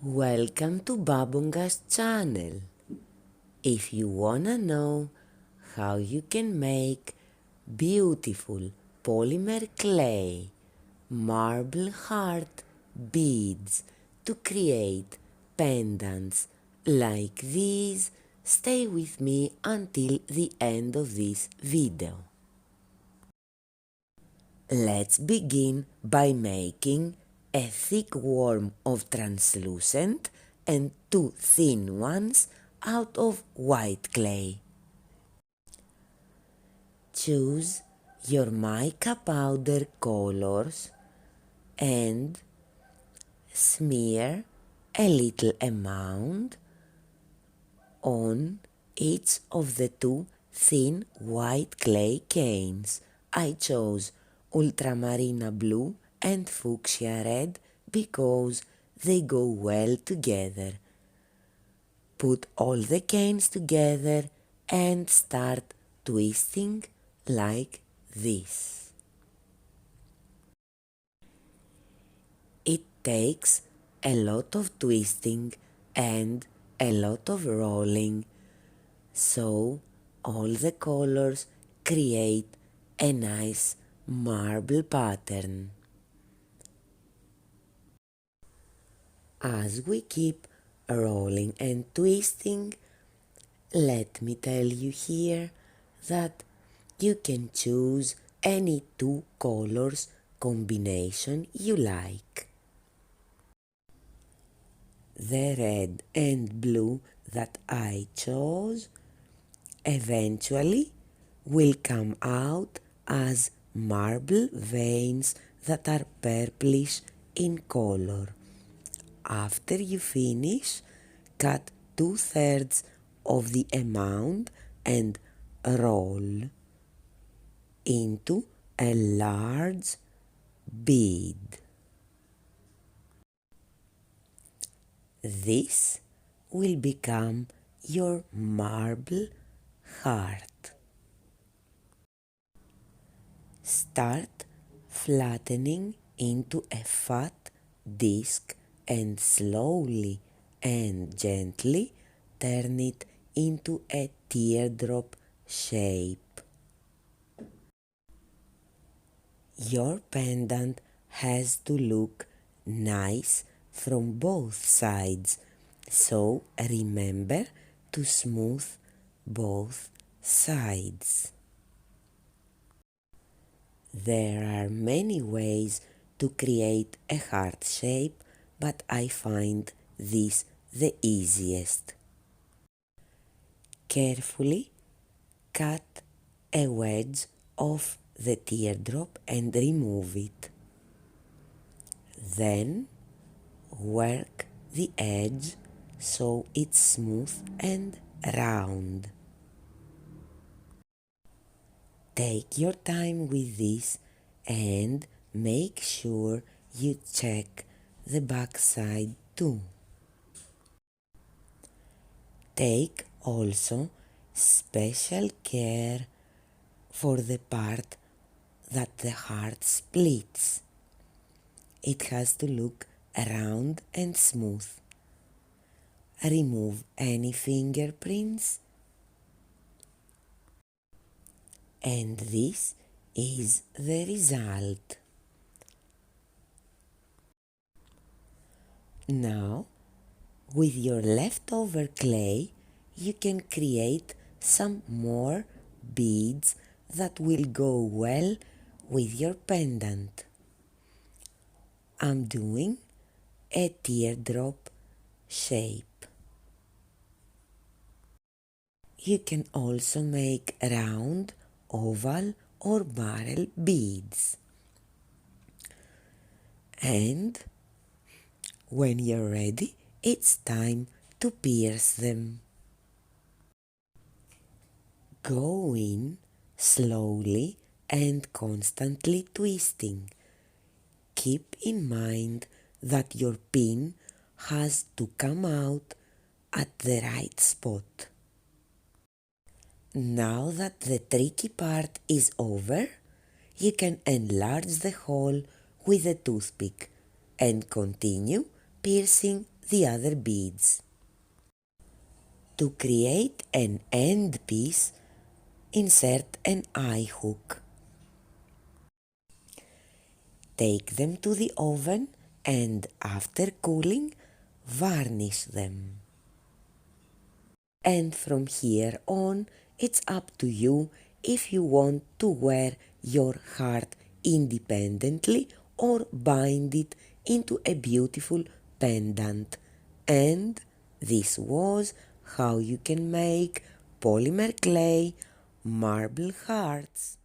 Welcome to Babunga's channel. If you wanna know how you can make beautiful polymer clay marble heart beads to create pendants like these, stay with me until the end of this video. Let's begin by making a thick worm of translucent and two thin ones out of white clay. Choose your mica powder colors and smear a little amount on each of the two thin white clay canes. I chose ultramarine blue and fuchsia red because they go well together. Put all the canes together and start twisting like this. It takes a lot of twisting and a lot of rolling, so all the colors create a nice marble pattern. As we keep rolling and twisting, let me tell you here that you can choose any two colors combination you like. The red and blue that I chose eventually will come out as marble veins that are purplish in color. After you finish, cut 2/3 of the amount and roll into a large bead. This will become your marble heart. Start flattening into a fat disc and slowly and gently turn it into a teardrop shape. Your pendant has to look nice from both sides, so remember to smooth both sides. There are many ways to create a heart shape, but I find this the easiest. Carefully cut a wedge of the teardrop and remove it. Then work the edge so it's smooth and round. Take your time with this and make sure you check the back side too. Take also special care for the part that the heart splits. It has to look round and smooth. Remove any fingerprints, and this is the result. Now, with your leftover clay, you can create some more beads that will go well with your pendant. I'm doing a teardrop shape. You can also make round, oval or barrel beads. And when you're ready, it's time to pierce them. Go in slowly and constantly twisting. Keep in mind that your pin has to come out at the right spot. Now that the tricky part is over, you can enlarge the hole with a toothpick and continue piercing the other beads. To create an end piece, insert an eye hook. Take them to the oven and after cooling, varnish them. And from here on, it's up to you if you want to wear your heart independently or bind it into a beautiful pendant. And this was how you can make polymer clay marble hearts.